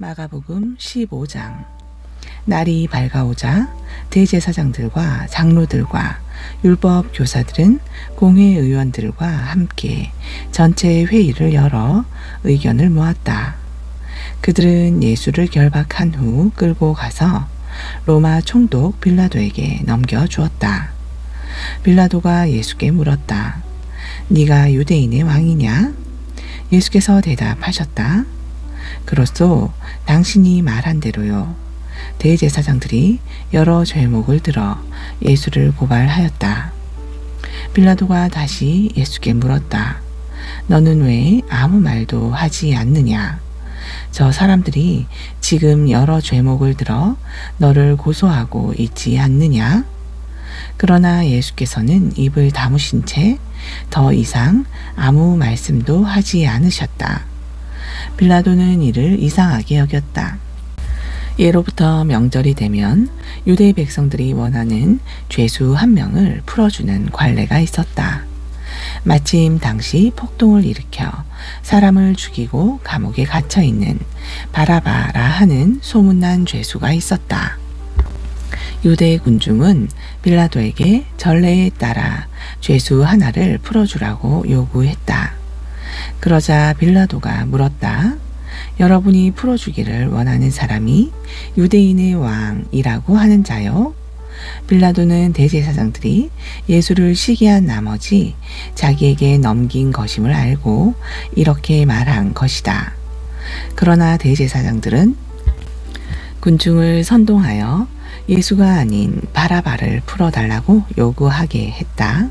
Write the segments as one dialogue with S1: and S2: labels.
S1: 마가복음 15장. 날이 밝아오자 대제사장들과 장로들과 율법 교사들은 공회의원들과 함께 전체 회의를 열어 의견을 모았다. 그들은 예수를 결박한 후 끌고 가서 로마 총독 빌라도에게 넘겨주었다. 빌라도가 예수께 물었다. 네가 유대인의 왕이냐? 예수께서 대답하셨다. 그로써 당신이 말한 대로요. 대제사장들이 여러 죄목을 들어 예수를 고발하였다. 빌라도가 다시 예수께 물었다. 너는 왜 아무 말도 하지 않느냐? 저 사람들이 지금 여러 죄목을 들어 너를 고소하고 있지 않느냐? 그러나 예수께서는 입을 다무신 채 더 이상 아무 말씀도 하지 않으셨다. 빌라도는 이를 이상하게 여겼다. 예로부터 명절이 되면 유대 백성들이 원하는 죄수 한 명을 풀어주는 관례가 있었다. 마침 당시 폭동을 일으켜 사람을 죽이고 감옥에 갇혀있는 바라바라 하는 소문난 죄수가 있었다. 유대 군중은 빌라도에게 전례에 따라 죄수 하나를 풀어주라고 요구했다. 그러자 빌라도가 물었다. 여러분이 풀어주기를 원하는 사람이 유대인의 왕이라고 하는 자요? 빌라도는 대제사장들이 예수를 시기한 나머지 자기에게 넘긴 것임을 알고 이렇게 말한 것이다. 그러나 대제사장들은 군중을 선동하여 예수가 아닌 바라바를 풀어달라고 요구하게 했다.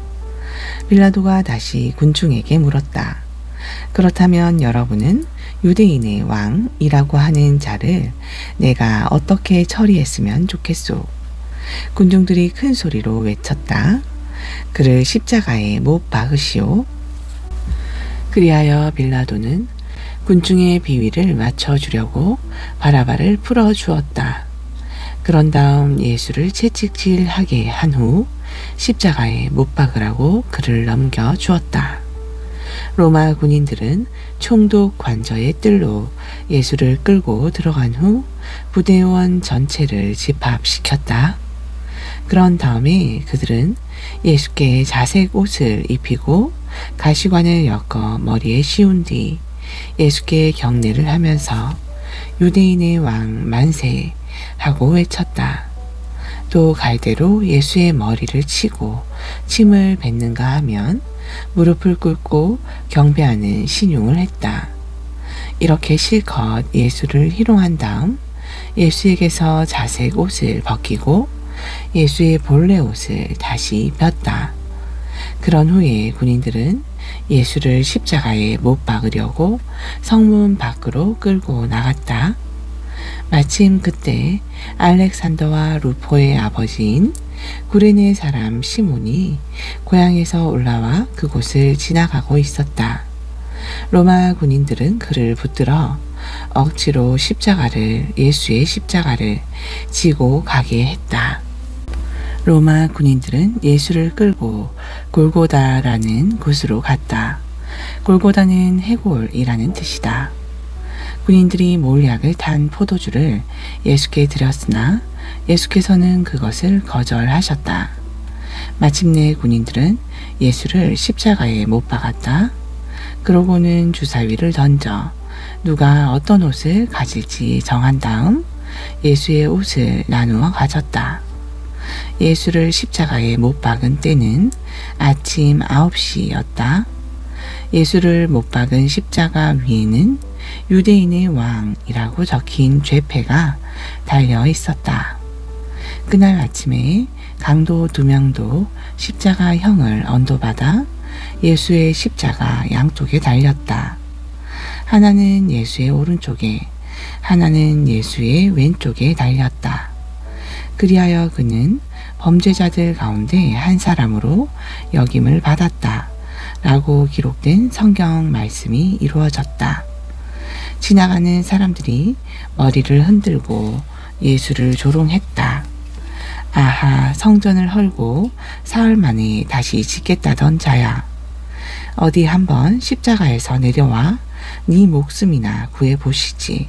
S1: 빌라도가 다시 군중에게 물었다. 그렇다면 여러분은 유대인의 왕이라고 하는 자를 내가 어떻게 처리했으면 좋겠소? 군중들이 큰 소리로 외쳤다. 그를 십자가에 못 박으시오. 그리하여 빌라도는 군중의 비위를 맞춰주려고 바라바를 풀어주었다. 그런 다음 예수를 채찍질하게 한 후 십자가에 못 박으라고 그를 넘겨주었다. 로마 군인들은 총독 관저의 뜰로 예수를 끌고 들어간 후 부대원 전체를 집합시켰다. 그런 다음에 그들은 예수께 자색 옷을 입히고 가시관을 엮어 머리에 씌운 뒤 예수께 경례를 하면서 유대인의 왕 만세 하고 외쳤다. 또 갈대로 예수의 머리를 치고 침을 뱉는가 하면 무릎을 꿇고 경배하는 신용을 했다. 이렇게 실컷 예수를 희롱한 다음 예수에게서 자색 옷을 벗기고 예수의 본래 옷을 다시 입혔다. 그런 후에 군인들은 예수를 십자가에 못 박으려고 성문 밖으로 끌고 나갔다. 마침 그때 알렉산더와 루포의 아버지인 구레네 사람 시몬이 고향에서 올라와 그곳을 지나가고 있었다. 로마 군인들은 그를 붙들어 억지로 예수의 십자가를 지고 가게 했다. 로마 군인들은 예수를 끌고 골고다라는 곳으로 갔다. 골고다는 해골이라는 뜻이다. 군인들이 몰약을 탄 포도주를 예수께 드렸으나 예수께서는 그것을 거절하셨다. 마침내 군인들은 예수를 십자가에 못 박았다. 그러고는 주사위를 던져 누가 어떤 옷을 가질지 정한 다음 예수의 옷을 나누어 가졌다. 예수를 십자가에 못 박은 때는 아침 9시였다. 예수를 못 박은 십자가 위에는 유대인의 왕이라고 적힌 죄패가 달려 있었다. 그날 아침에 강도 2명도 십자가형을 언도받아 예수의 십자가 양쪽에 달렸다. 하나는 예수의 오른쪽에, 하나는 예수의 왼쪽에 달렸다. 그리하여 그는 범죄자들 가운데 한 사람으로 여김을 받았다. 라고 기록된 성경 말씀이 이루어졌다. 지나가는 사람들이 머리를 흔들고 예수를 조롱했다. 아하, 성전을 헐고 사흘 만에 다시 짓겠다던 자야. 어디 한번 십자가에서 내려와 네 목숨이나 구해보시지.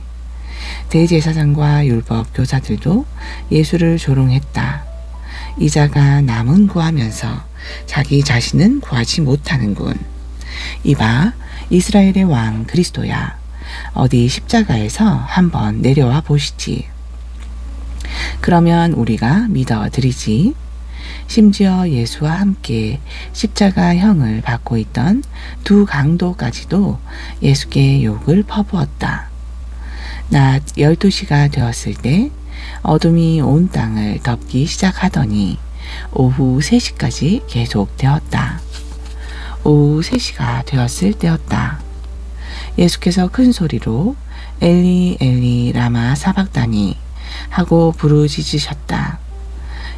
S1: 대제사장과 율법 교사들도 예수를 조롱했다. 이 자가 남은 구하면서 자기 자신은 구하지 못하는군. 이봐, 이스라엘의 왕 그리스도야. 어디 십자가에서 한번 내려와 보시지. 그러면 우리가 믿어드리지. 심지어 예수와 함께 십자가형을 받고 있던 두 강도까지도 예수께 욕을 퍼부었다. 낮 12시가 되었을 때 어둠이 온 땅을 덮기 시작하더니 오후 3시까지 계속되었다. 오후 3시가 되었을 때였다. 예수께서 큰 소리로 엘리 엘리 라마 사박다니 하고 부르짖으셨다.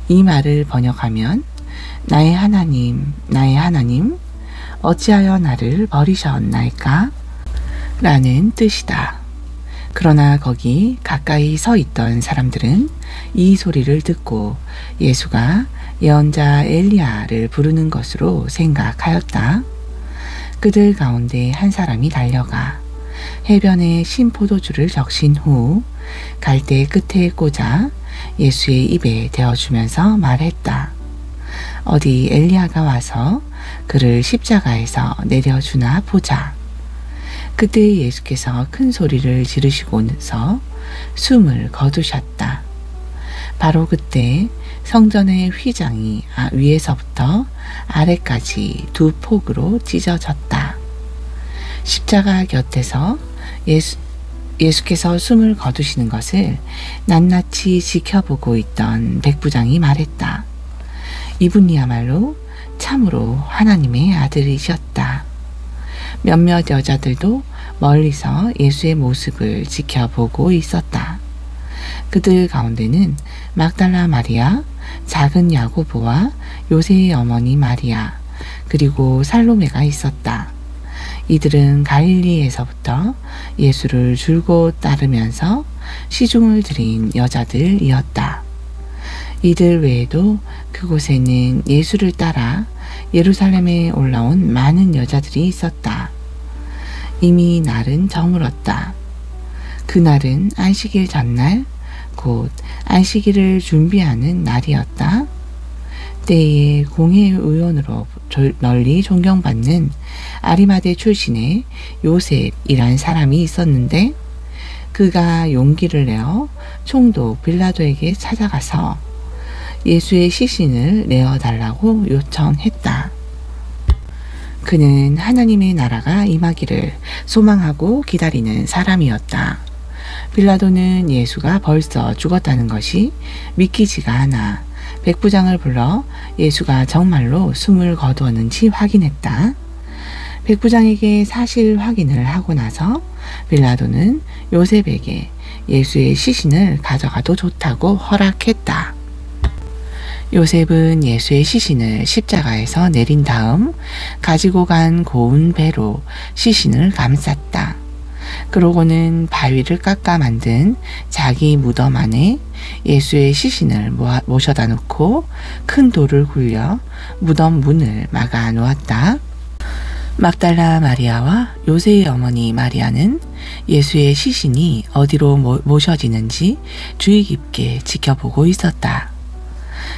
S1: 이 말을 번역하면 나의 하나님, 나의 하나님, 어찌하여 나를 버리셨나이까? 라는 뜻이다. 그러나 거기 가까이 서 있던 사람들은 이 소리를 듣고 예수가 예언자 엘리야를 부르는 것으로 생각하였다. 그들 가운데 한 사람이 달려가 해변에 신 포도주를 적신 후 갈대 끝에 꽂아 예수의 입에 대어주면서 말했다. 어디 엘리야가 와서 그를 십자가에서 내려주나 보자. 그때 예수께서 큰 소리를 지르시고서 숨을 거두셨다. 바로 그때 성전의 휘장이 위에서부터 아래까지 두 폭으로 찢어졌다. 십자가 곁에서 예수께서 숨을 거두시는 것을 낱낱이 지켜보고 있던 백부장이 말했다. 이분이야말로 참으로 하나님의 아들이셨다. 몇몇 여자들도 멀리서 예수의 모습을 지켜보고 있었다. 그들 가운데는 막달라 마리아, 작은 야고보와 요새의 어머니 마리아, 그리고 살로메가 있었다. 이들은 갈릴리에서부터 예수를 줄곧 따르면서 시중을 들인 여자들이었다. 이들 외에도 그곳에는 예수를 따라 예루살렘에 올라온 많은 여자들이 있었다. 이미 날은 저물었다. 그날은 안식일 전날, 곧 안식일을 준비하는 날이었다. 때에 공회의원으로 널리 존경받는 아리마대 출신의 요셉이란 사람이 있었는데 그가 용기를 내어 총독 빌라도에게 찾아가서 예수의 시신을 내어달라고 요청했다. 그는 하나님의 나라가 임하기를 소망하고 기다리는 사람이었다. 빌라도는 예수가 벌써 죽었다는 것이 믿기지가 않아 백부장을 불러 예수가 정말로 숨을 거두었는지 확인했다. 백부장에게 사실 확인을 하고 나서 빌라도는 요셉에게 예수의 시신을 가져가도 좋다고 허락했다. 요셉은 예수의 시신을 십자가에서 내린 다음 가지고 간 고운 배로 시신을 감쌌다. 그러고는 바위를 깎아 만든 자기 무덤 안에 예수의 시신을 모셔다 놓고 큰 돌을 굴려 무덤 문을 막아 놓았다. 막달라 마리아와 요새의 어머니 마리아는 예수의 시신이 어디로 모셔지는지 주의 깊게 지켜보고 있었다.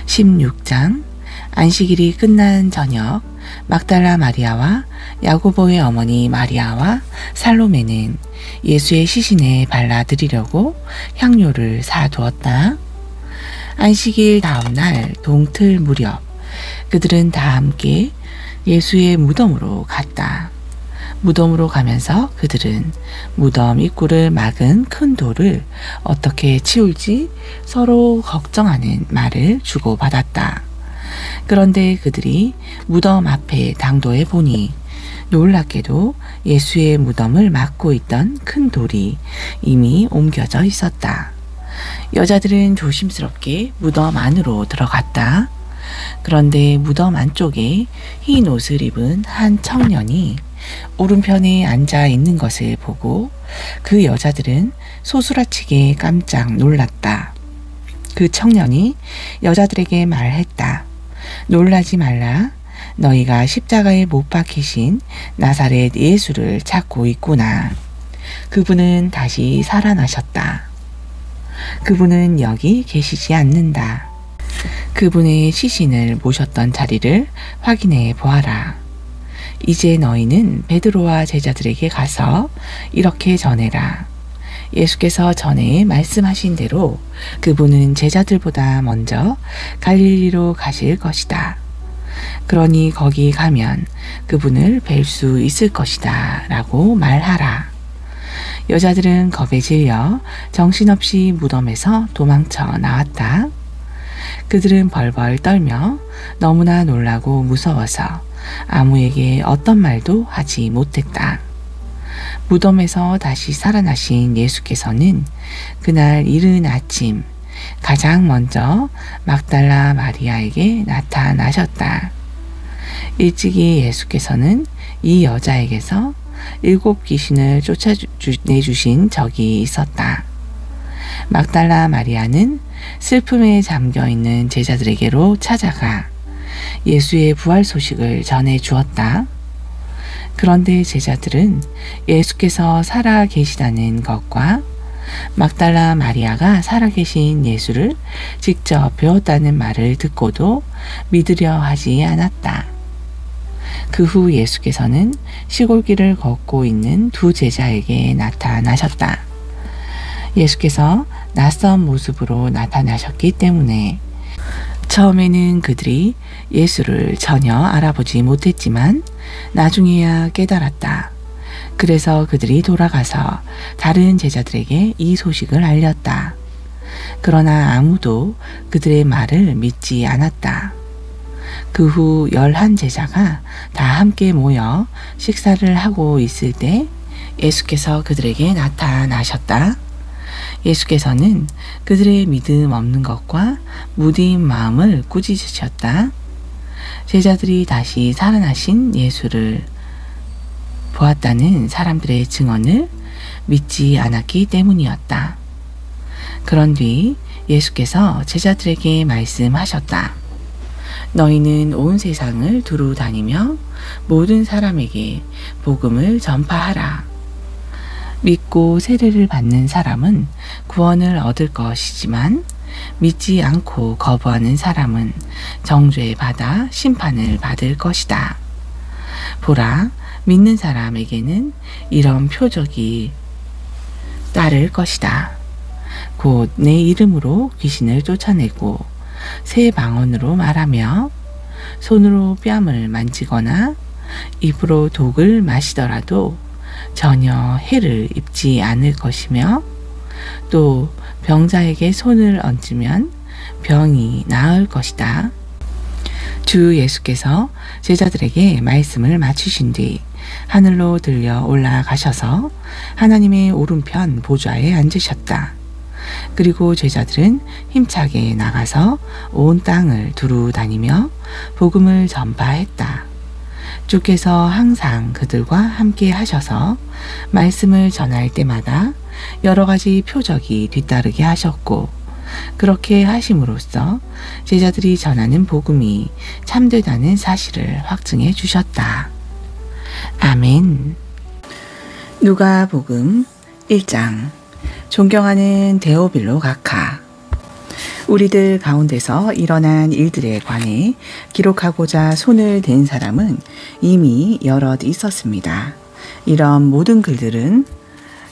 S1: 16장 안식일이 끝난 저녁 막달라 마리아와 야고보의 어머니 마리아와 살로메는 예수의 시신에 발라드리려고 향료를 사두었다. 안식일 다음날 동틀 무렵 그들은 다 함께 예수의 무덤으로 갔다. 무덤으로 가면서 그들은 무덤 입구를 막은 큰 돌을 어떻게 치울지 서로 걱정하는 말을 주고받았다. 그런데 그들이 무덤 앞에 당도해 보니 놀랍게도 예수의 무덤을 막고 있던 큰 돌이 이미 옮겨져 있었다. 여자들은 조심스럽게 무덤 안으로 들어갔다. 그런데 무덤 안쪽에 흰 옷을 입은 한 청년이 오른편에 앉아 있는 것을 보고 그 여자들은 소스라치게 깜짝 놀랐다. 그 청년이 여자들에게 말했다. 놀라지 말라. 너희가 십자가에 못 박히신 나사렛 예수를 찾고 있구나. 그분은 다시 살아나셨다. 그분은 여기 계시지 않는다. 그분의 시신을 모셨던 자리를 확인해 보아라. 이제 너희는 베드로와 제자들에게 가서 이렇게 전해라. 예수께서 전에 말씀하신 대로 그분은 제자들보다 먼저 갈릴리로 가실 것이다. 그러니 거기 가면 그분을 뵐 수 있을 것이다 라고 말하라. 여자들은 겁에 질려 정신없이 무덤에서 도망쳐 나왔다. 그들은 벌벌 떨며 너무나 놀라고 무서워서 아무에게 어떤 말도 하지 못했다. 무덤에서 다시 살아나신 예수께서는 그날 이른 아침 가장 먼저 막달라 마리아에게 나타나셨다. 일찍이 예수께서는 이 여자에게서 7 귀신을 쫓아내주신 적이 있었다. 막달라 마리아는 슬픔에 잠겨있는 제자들에게로 찾아가 예수의 부활 소식을 전해 주었다. 그런데 제자들은 예수께서 살아 계시다는 것과 막달라 마리아가 살아계신 예수를 직접 배웠다는 말을 듣고도 믿으려 하지 않았다. 그 후 예수께서는 시골길을 걷고 있는 2 제자에게 나타나셨다. 예수께서 낯선 모습으로 나타나셨기 때문에 처음에는 그들이 예수를 전혀 알아보지 못했지만 나중에야 깨달았다. 그래서 그들이 돌아가서 다른 제자들에게 이 소식을 알렸다. 그러나 아무도 그들의 말을 믿지 않았다. 그 후 11 제자가 다 함께 모여 식사를 하고 있을 때 예수께서 그들에게 나타나셨다. 예수께서는 그들의 믿음 없는 것과 무디인 마음을 꾸짖으셨다. 제자들이 다시 살아나신 예수를 보았다는 사람들의 증언을 믿지 않았기 때문이었다. 그런 뒤 예수께서 제자들에게 말씀하셨다. 너희는 온 세상을 두루 다니며 모든 사람에게 복음을 전파하라. 믿고 세례를 받는 사람은 구원을 얻을 것이지만 믿지 않고 거부하는 사람은 정죄 받아 심판을 받을 것이다. 보라, 믿는 사람에게는 이런 표적이 따를 것이다. 곧 내 이름으로 귀신을 쫓아내고 새 방언으로 말하며 손으로 뺨을 만지거나 입으로 독을 마시더라도 전혀 해를 입지 않을 것이며 또 병자에게 손을 얹으면 병이 나을 것이다. 주 예수께서 제자들에게 말씀을 마치신 뒤 하늘로 들려 올라가셔서 하나님의 오른편 보좌에 앉으셨다. 그리고 제자들은 힘차게 나가서 온 땅을 두루 다니며 복음을 전파했다. 주께서 항상 그들과 함께 하셔서 말씀을 전할 때마다 여러 가지 표적이 뒤따르게 하셨고 그렇게 하심으로써 제자들이 전하는 복음이 참되다는 사실을 확증해 주셨다. 아멘. 누가복음 1장. 존경하는 데오빌로 각하, 우리들 가운데서 일어난 일들에 관해 기록하고자 손을 댄 사람은 이미 여럿 있었습니다. 이런 모든 글들은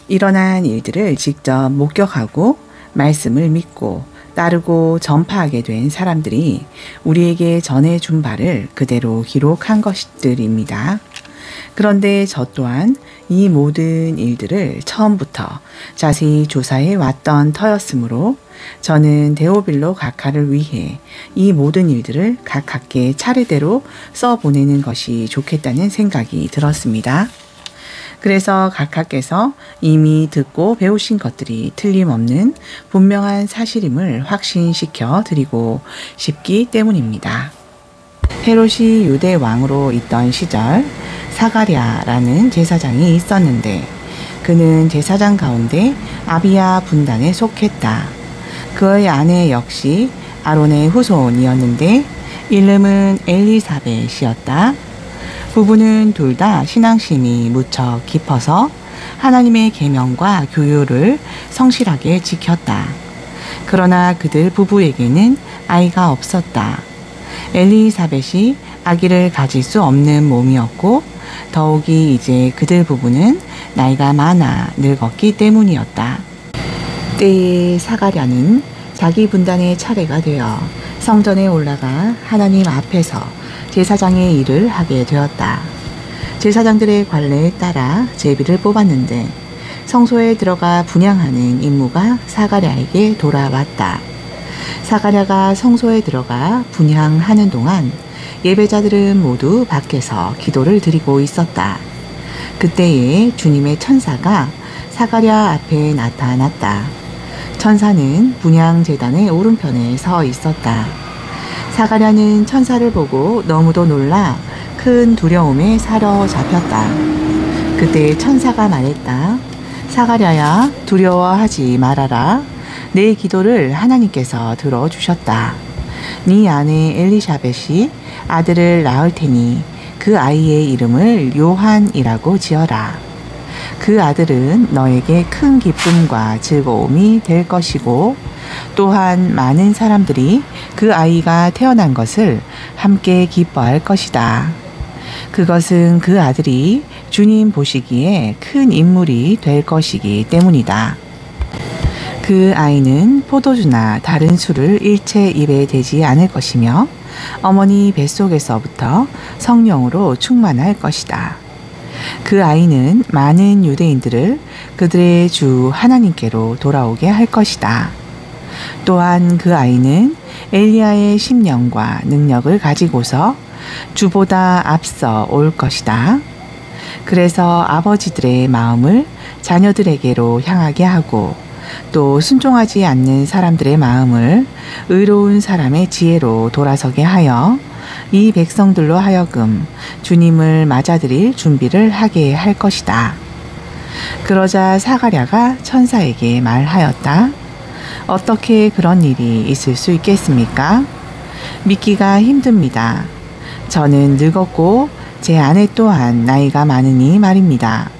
S1: 일어난 일들을 직접 목격하고 말씀을 믿고 따르고 전파하게 된 사람들이 우리에게 전해준 바를 그대로 기록한 것들입니다. 그런데 저 또한 이 모든 일들을 처음부터 자세히 조사해 왔던 터였으므로 저는 데오빌로 각하를 위해 이 모든 일들을 각하께 차례대로 써보내는 것이 좋겠다는 생각이 들었습니다. 그래서 각하께서 이미 듣고 배우신 것들이 틀림없는 분명한 사실임을 확신시켜 드리고 싶기 때문입니다. 헤롯이 유대 왕으로 있던 시절 사가랴라는 제사장이 있었는데 그는 제사장 가운데 아비야 분단에 속했다. 그의 아내 역시 아론의 후손이었는데 이름은 엘리사벳이었다. 부부는 둘 다 신앙심이 무척 깊어서 하나님의 계명과 규율을 성실하게 지켰다. 그러나 그들 부부에게는 아이가 없었다. 엘리사벳이 아기를 가질 수 없는 몸이었고 더욱이 이제 그들 부부는 나이가 많아 늙었기 때문이었다. 때에 사가랴는 자기 분단의 차례가 되어 성전에 올라가 하나님 앞에서 제사장의 일을 하게 되었다. 제사장들의 관례에 따라 제비를 뽑았는데 성소에 들어가 분향하는 임무가 사가랴에게 돌아왔다. 사가랴가 성소에 들어가 분향하는 동안 예배자들은 모두 밖에서 기도를 드리고 있었다. 그때에 주님의 천사가 사가랴 앞에 나타났다. 천사는 분향 제단의 오른편에 서 있었다. 사가랴는 천사를 보고 너무도 놀라 큰 두려움에 사로잡혔다. 그때 천사가 말했다. 사가랴야, 두려워하지 말아라. 내 기도를 하나님께서 들어주셨다. 네 아내 엘리사벳이 아들을 낳을 테니 그 아이의 이름을 요한이라고 지어라. 그 아들은 너에게 큰 기쁨과 즐거움이 될 것이고 또한 많은 사람들이 그 아이가 태어난 것을 함께 기뻐할 것이다. 그것은 그 아들이 주님 보시기에 큰 인물이 될 것이기 때문이다. 그 아이는 포도주나 다른 술을 일체 입에 대지 않을 것이며 어머니 뱃속에서부터 성령으로 충만할 것이다. 그 아이는 많은 유대인들을 그들의 주 하나님께로 돌아오게 할 것이다. 또한 그 아이는 엘리야의 심령과 능력을 가지고서 주보다 앞서 올 것이다. 그래서 아버지들의 마음을 자녀들에게로 향하게 하고 또 순종하지 않는 사람들의 마음을 의로운 사람의 지혜로 돌아서게 하여 이 백성들로 하여금 주님을 맞아들일 준비를 하게 할 것이다. 그러자 사가랴가 천사에게 말하였다. 어떻게 그런 일이 있을 수 있겠습니까? 믿기가 힘듭니다. 저는 늙었고 제 아내 또한 나이가 많으니 말입니다.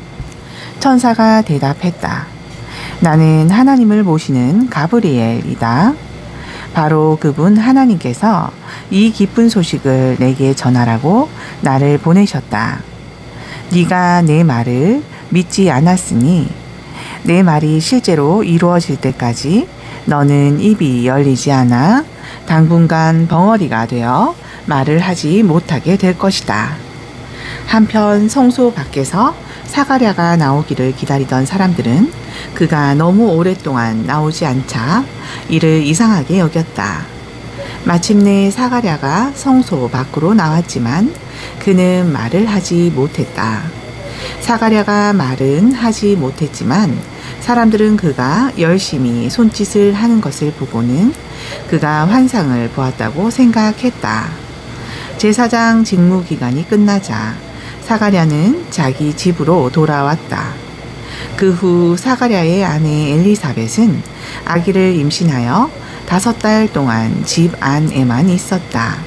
S1: 천사가 대답했다. 나는 하나님을 모시는 가브리엘이다. 바로 그분 하나님께서 이 기쁜 소식을 내게 전하라고 나를 보내셨다. 네가 내 말을 믿지 않았으니 내 말이 실제로 이루어질 때까지 너는 입이 열리지 않아 당분간 벙어리가 되어 말을 하지 못하게 될 것이다. 한편 성소 밖에서 사가랴가 나오기를 기다리던 사람들은 그가 너무 오랫동안 나오지 않자 이를 이상하게 여겼다. 마침내 사가랴가 성소 밖으로 나왔지만 그는 말을 하지 못했다. 사가랴가 말은 하지 못했지만 사람들은 그가 열심히 손짓을 하는 것을 보고는 그가 환상을 보았다고 생각했다. 제사장 직무 기간이 끝나자 사가랴는 자기 집으로 돌아왔다. 그 후 사가랴의 아내 엘리사벳은 아기를 임신하여 5달 동안 집 안에만 있었다.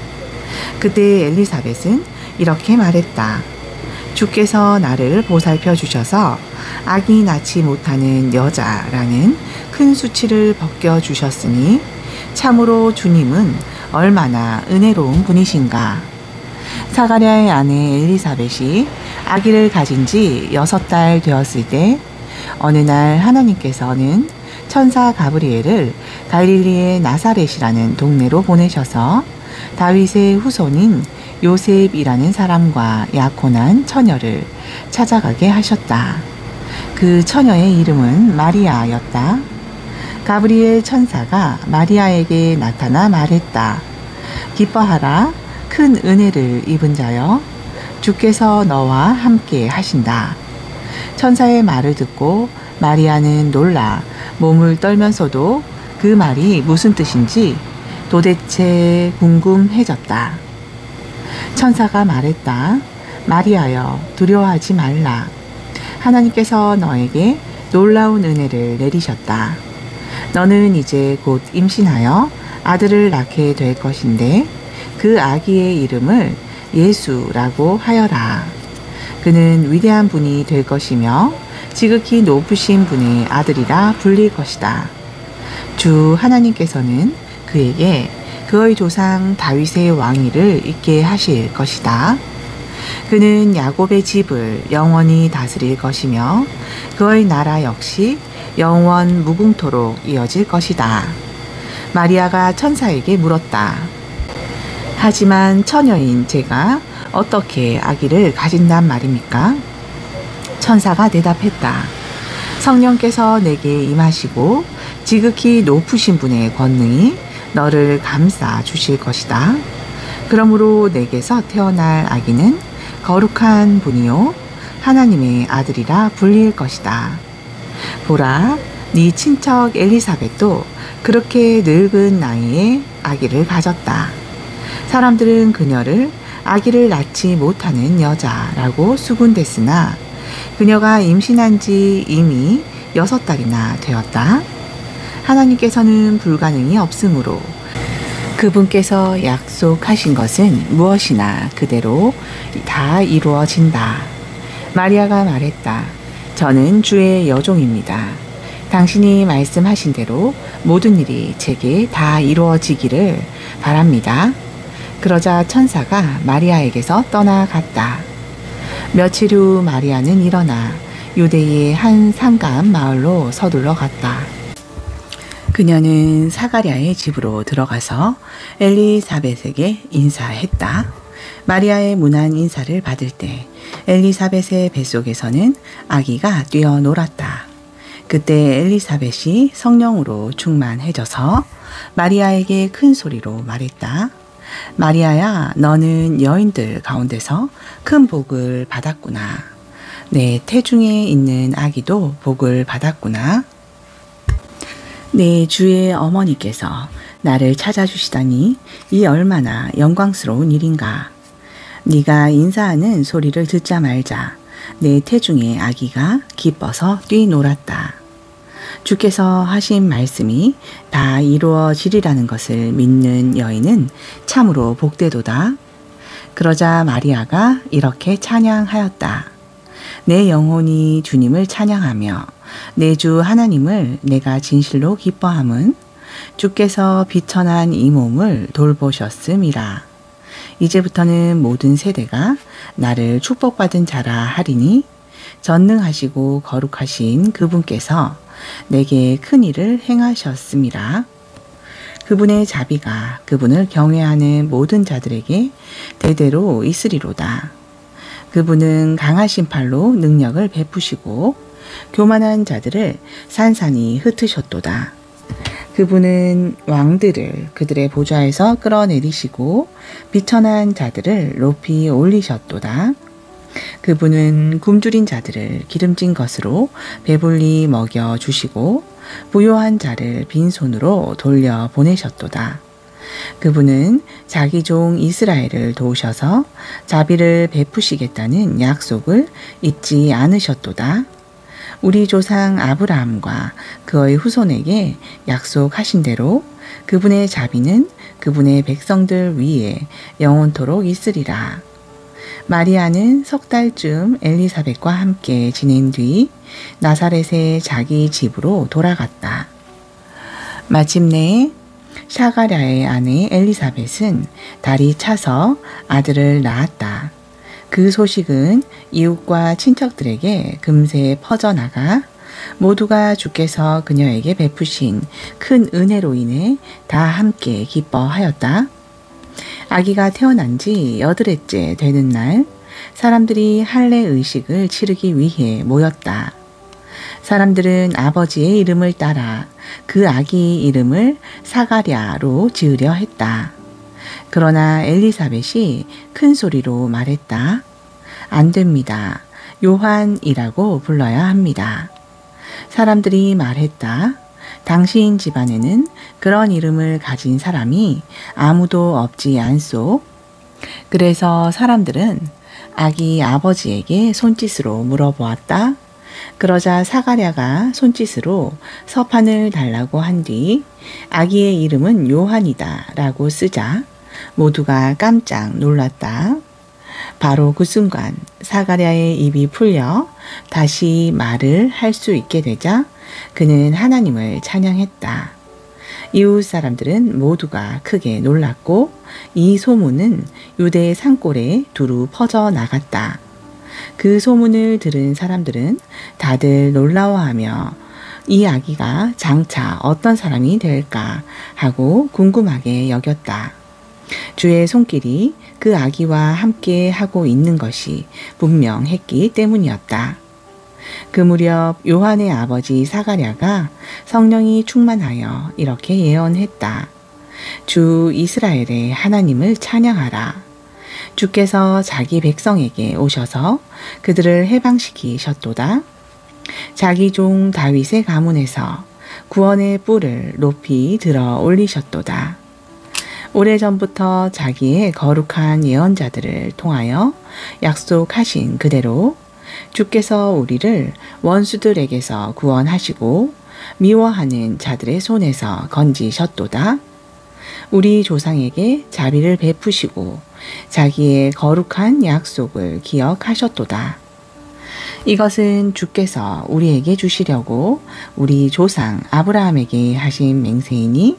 S1: 그때 엘리사벳은 이렇게 말했다. 주께서 나를 보살펴 주셔서 아기 낳지 못하는 여자라는 큰 수치를 벗겨 주셨으니 참으로 주님은 얼마나 은혜로운 분이신가. 사가랴의 아내 엘리사벳이 아기를 가진 지 6달 되었을 때 어느 날 하나님께서는 천사 가브리엘을 갈릴리의 나사렛이라는 동네로 보내셔서 다윗의 후손인 요셉이라는 사람과 약혼한 처녀를 찾아가게 하셨다. 그 처녀의 이름은 마리아였다. 가브리엘 천사가 마리아에게 나타나 말했다. 기뻐하라. 큰 은혜를 입은 자여, 주께서 너와 함께 하신다. 천사의 말을 듣고 마리아는 놀라 몸을 떨면서도 그 말이 무슨 뜻인지 도대체 궁금해졌다. 천사가 말했다. 마리아여, 두려워하지 말라. 하나님께서 너에게 놀라운 은혜를 내리셨다. 너는 이제 곧 임신하여 아들을 낳게 될 것인데 그 아기의 이름을 예수라고 하여라. 그는 위대한 분이 될 것이며 지극히 높으신 분의 아들이라 불릴 것이다. 주 하나님께서는 그에게 그의 조상 다윗의 왕위를 있게 하실 것이다. 그는 야곱의 집을 영원히 다스릴 것이며 그의 나라 역시 영원 무궁토록 이어질 것이다. 마리아가 천사에게 물었다. 하지만 처녀인 제가 어떻게 아기를 가진단 말입니까? 천사가 대답했다. 성령께서 내게 임하시고 지극히 높으신 분의 권능이 너를 감싸 주실 것이다. 그러므로 내게서 태어날 아기는 거룩한 분이요 하나님의 아들이라 불릴 것이다. 보라, 네 친척 엘리사벳도 그렇게 늙은 나이에 아기를 가졌다. 사람들은 그녀를 아기를 낳지 못하는 여자라고 수군댔으나 그녀가 임신한 지 이미 6달이나 되었다. 하나님께서는 불가능이 없으므로 그분께서 약속하신 것은 무엇이나 그대로 다 이루어진다. 마리아가 말했다. 저는 주의 여종입니다. 당신이 말씀하신 대로 모든 일이 제게 다 이루어지기를 바랍니다. 그러자 천사가 마리아에게서 떠나갔다. 며칠 후 마리아는 일어나 유대의 한 산간 마을로 서둘러 갔다. 그녀는 사가랴의 집으로 들어가서 엘리사벳에게 인사했다. 마리아의 문안 인사를 받을 때 엘리사벳의 뱃속에서는 아기가 뛰어놀았다. 그때 엘리사벳이 성령으로 충만해져서 마리아에게 큰 소리로 말했다. 마리아야, 너는 여인들 가운데서 큰 복을 받았구나. 내 태중에 있는 아기도 복을 받았구나. 내 주의 어머니께서 나를 찾아주시다니 이 얼마나 영광스러운 일인가. 네가 인사하는 소리를 듣자마자 내 태중의 아기가 기뻐서 뛰놀았다. 주께서 하신 말씀이 다 이루어지리라는 것을 믿는 여인은 참으로 복되도다. 그러자 마리아가 이렇게 찬양하였다. 내 영혼이 주님을 찬양하며 내 주 하나님을 내가 진실로 기뻐함은 주께서 비천한 이 몸을 돌보셨음이라. 이제부터는 모든 세대가 나를 축복받은 자라 하리니 전능하시고 거룩하신 그분께서 내게 큰 일을 행하셨음이라. 그분의 자비가 그분을 경외하는 모든 자들에게 대대로 있으리로다. 그분은 강하신 팔로 능력을 베푸시고 교만한 자들을 산산이 흩으셨도다. 그분은 왕들을 그들의 보좌에서 끌어내리시고 비천한 자들을 높이 올리셨도다. 그분은 굶주린 자들을 기름진 것으로 배불리 먹여 주시고 부요한 자를 빈손으로 돌려 보내셨도다. 그분은 자기 종 이스라엘을 도우셔서 자비를 베푸시겠다는 약속을 잊지 않으셨도다. 우리 조상 아브라함과 그의 후손에게 약속하신 대로 그분의 자비는 그분의 백성들 위에 영원토록 있으리라. 마리아는 3달쯤 엘리사벳과 함께 지낸 뒤 나사렛의 자기 집으로 돌아갔다. 마침내 사가랴의 아내 엘리사벳은 달이 차서 아들을 낳았다. 그 소식은 이웃과 친척들에게 금세 퍼져나가 모두가 주께서 그녀에게 베푸신 큰 은혜로 인해 다 함께 기뻐하였다. 아기가 태어난 지 8회째 되는 날 사람들이 할례 의식을 치르기 위해 모였다. 사람들은 아버지의 이름을 따라 그 아기 이름을 사가랴로 지으려 했다. 그러나 엘리사벳이 큰 소리로 말했다. 안 됩니다. 요한이라고 불러야 합니다. 사람들이 말했다. 당신 집안에는 그런 이름을 가진 사람이 아무도 없지 않소. 그래서 사람들은 아기 아버지에게 손짓으로 물어보았다. 그러자 사가랴가 손짓으로 서판을 달라고 한 뒤 아기의 이름은 요한이다 라고 쓰자 모두가 깜짝 놀랐다. 바로 그 순간 사가랴의 입이 풀려 다시 말을 할 수 있게 되자 그는 하나님을 찬양했다. 이웃 사람들은 모두가 크게 놀랐고 이 소문은 유대 산골에 두루 퍼져 나갔다. 그 소문을 들은 사람들은 다들 놀라워하며 이 아기가 장차 어떤 사람이 될까 하고 궁금하게 여겼다. 주의 손길이 그 아기와 함께 하고 있는 것이 분명했기 때문이었다. 그 무렵 요한의 아버지 사가랴가 성령이 충만하여 이렇게 예언했다. 주 이스라엘의 하나님을 찬양하라. 주께서 자기 백성에게 오셔서 그들을 해방시키셨도다. 자기 종 다윗의 가문에서 구원의 뿔을 높이 들어 올리셨도다. 오래전부터 자기의 거룩한 예언자들을 통하여 약속하신 그대로 주께서 우리를 원수들에게서 구원하시고 미워하는 자들의 손에서 건지셨도다. 우리 조상에게 자비를 베푸시고 자기의 거룩한 약속을 기억하셨도다. 이것은 주께서 우리에게 주시려고 우리 조상 아브라함에게 하신 맹세이니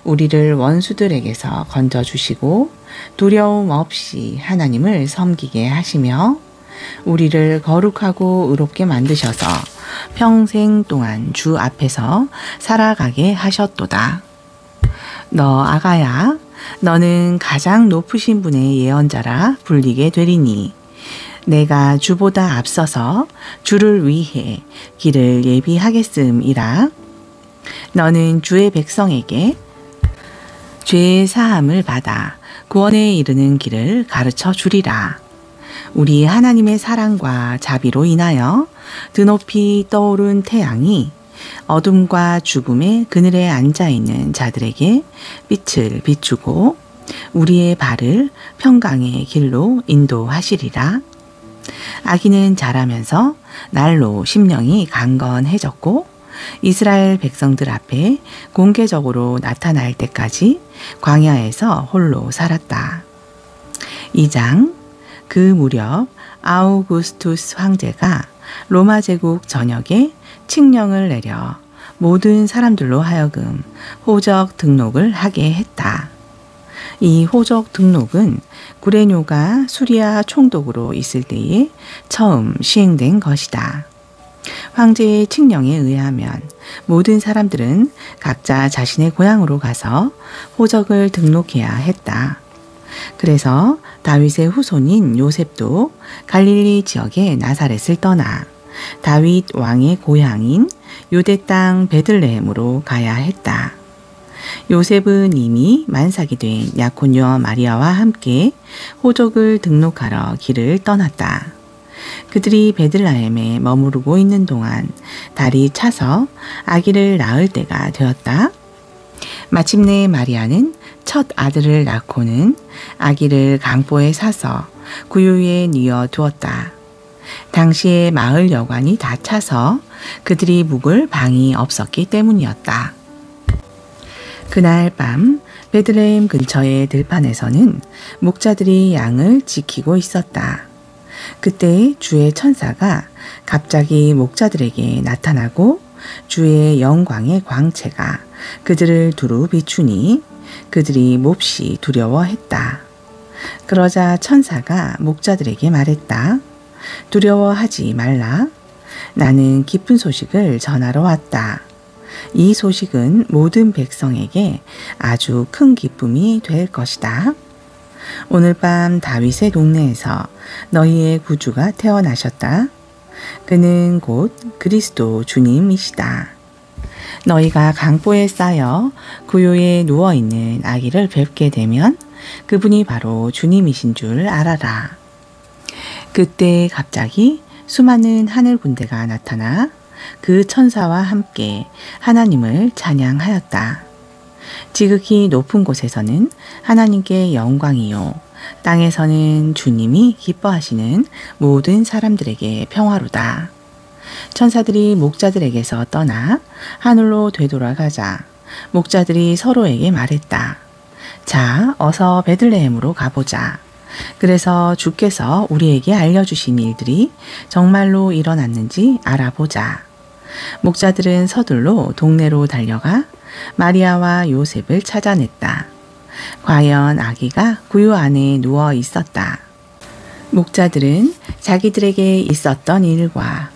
S1: 우리를 원수들에게서 건져주시고 두려움 없이 하나님을 섬기게 하시며 우리를 거룩하고 의롭게 만드셔서 평생 동안 주 앞에서 살아가게 하셨도다. 너 아가야, 너는 가장 높으신 분의 예언자라 불리게 되리니 내가 주보다 앞서서 주를 위해 길을 예비하겠음이라. 너는 주의 백성에게 죄의 사함을 받아 구원에 이르는 길을 가르쳐 주리라. 우리 하나님의 사랑과 자비로 인하여 드높이 떠오른 태양이 어둠과 죽음의 그늘에 앉아있는 자들에게 빛을 비추고 우리의 발을 평강의 길로 인도하시리라. 아기는 자라면서 날로 심령이 강건해졌고 이스라엘 백성들 앞에 공개적으로 나타날 때까지 광야에서 홀로 살았다. 2장. 그 무렵 아우구스투스 황제가 로마 제국 전역에 칙령을 내려 모든 사람들로 하여금 호적 등록을 하게 했다. 이 호적 등록은 구레뇨가 수리아 총독으로 있을 때에 처음 시행된 것이다. 황제의 칙령에 의하면 모든 사람들은 각자 자신의 고향으로 가서 호적을 등록해야 했다. 그래서 다윗의 후손인 요셉도 갈릴리 지역의 나사렛을 떠나 다윗 왕의 고향인 유대 땅 베들레헴으로 가야 했다. 요셉은 이미 만삭이 된 약혼녀 마리아와 함께 호적을 등록하러 길을 떠났다. 그들이 베들레헴에 머무르고 있는 동안 달이 차서 아기를 낳을 때가 되었다. 마침내 마리아는 첫 아들을 낳고는 아기를 강보에 사서 구유에 뉘어 두었다. 당시에 마을 여관이 다 차서 그들이 묵을 방이 없었기 때문이었다. 그날 밤 베들레헴 근처의 들판에서는 목자들이 양을 지키고 있었다. 그때 주의 천사가 갑자기 목자들에게 나타나고 주의 영광의 광채가 그들을 두루 비추니 그들이 몹시 두려워했다. 그러자 천사가 목자들에게 말했다. 두려워하지 말라. 나는 기쁜 소식을 전하러 왔다. 이 소식은 모든 백성에게 아주 큰 기쁨이 될 것이다. 오늘 밤 다윗의 동네에서 너희의 구주가 태어나셨다. 그는 곧 그리스도 주님이시다. 너희가 강보에 쌓여 구유에 누워있는 아기를 뵙게 되면 그분이 바로 주님이신 줄 알아라. 그때 갑자기 수많은 하늘 군대가 나타나 그 천사와 함께 하나님을 찬양하였다. 지극히 높은 곳에서는 하나님께 영광이요, 땅에서는 주님이 기뻐하시는 모든 사람들에게 평화로다. 천사들이 목자들에게서 떠나 하늘로 되돌아가자 목자들이 서로에게 말했다. 자, 어서 베들레헴으로 가보자. 그래서 주께서 우리에게 알려주신 일들이 정말로 일어났는지 알아보자. 목자들은 서둘러 동네로 달려가 마리아와 요셉을 찾아냈다. 과연 아기가 구유 안에 누워 있었다. 목자들은 자기들에게 있었던 일과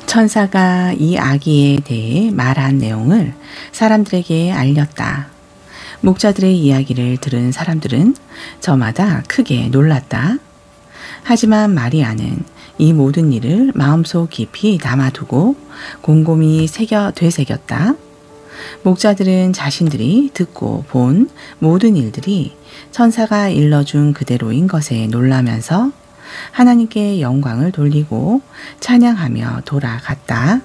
S1: 천사가 이 아기에 대해 말한 내용을 사람들에게 알렸다. 목자들의 이야기를 들은 사람들은 저마다 크게 놀랐다. 하지만 마리아는 이 모든 일을 마음속 깊이 담아두고 곰곰이 되새겼다. 목자들은 자신들이 듣고 본 모든 일들이 천사가 일러준 그대로인 것에 놀라면서 하나님께 영광을 돌리고 찬양하며 돌아갔다.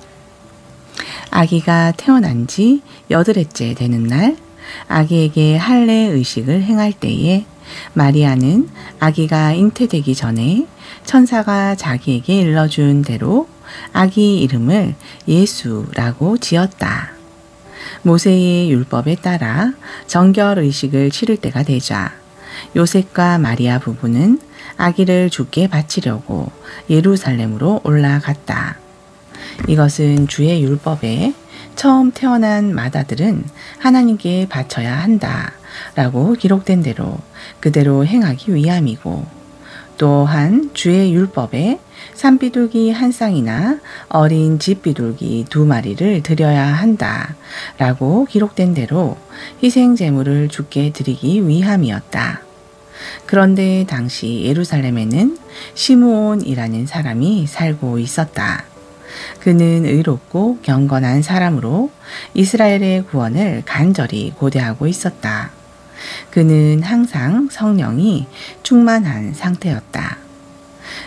S1: 아기가 태어난 지 8회째 되는 날, 아기에게 할례 의식을 행할 때에 마리아는 아기가 잉태되기 전에 천사가 자기에게 일러준 대로 아기 이름을 예수라고 지었다. 모세의 율법에 따라 정결 의식을 치를 때가 되자 요셉과 마리아 부부는 아기를 주께 바치려고 예루살렘으로 올라갔다. 이것은 주의 율법에 처음 태어난 마다들은 하나님께 바쳐야 한다 라고 기록된 대로 그대로 행하기 위함이고, 또한 주의 율법에 산비둘기 한 쌍이나 어린 집비둘기 2마리를 드려야 한다 라고 기록된 대로 희생 제물을 주께 드리기 위함이었다. 그런데 당시 예루살렘에는 시므온이라는 사람이 살고 있었다. 그는 의롭고 경건한 사람으로 이스라엘의 구원을 간절히 고대하고 있었다. 그는 항상 성령이 충만한 상태였다.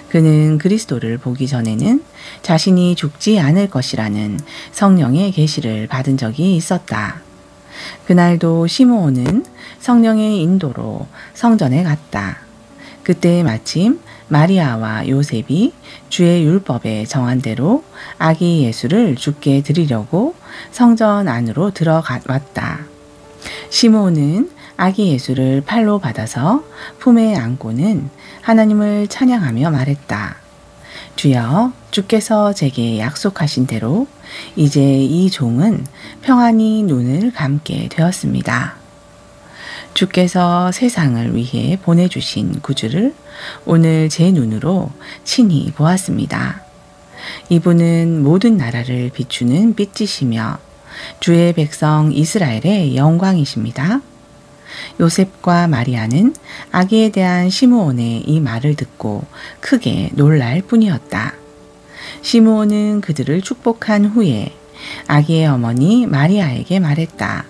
S1: 그는 그리스도를 보기 전에는 자신이 죽지 않을 것이라는 성령의 계시를 받은 적이 있었다. 그날도 시므온은 성령의 인도로 성전에 갔다. 그때 마침 마리아와 요셉이 주의 율법에 정한 대로 아기 예수를 주께 드리려고 성전 안으로 들어왔다. 시므온은 아기 예수를 팔로 받아서 품에 안고는 하나님을 찬양하며 말했다. 주여, 주께서 제게 약속하신 대로 이제 이 종은 평안히 눈을 감게 되었습니다. 주께서 세상을 위해 보내주신 구주를 오늘 제 눈으로 친히 보았습니다. 이분은 모든 나라를 비추는 빛이시며 주의 백성 이스라엘의 영광이십니다. 요셉과 마리아는 아기에 대한 시므온의 이 말을 듣고 크게 놀랄 뿐이었다. 시므온은 그들을 축복한 후에 아기의 어머니 마리아에게 말했다.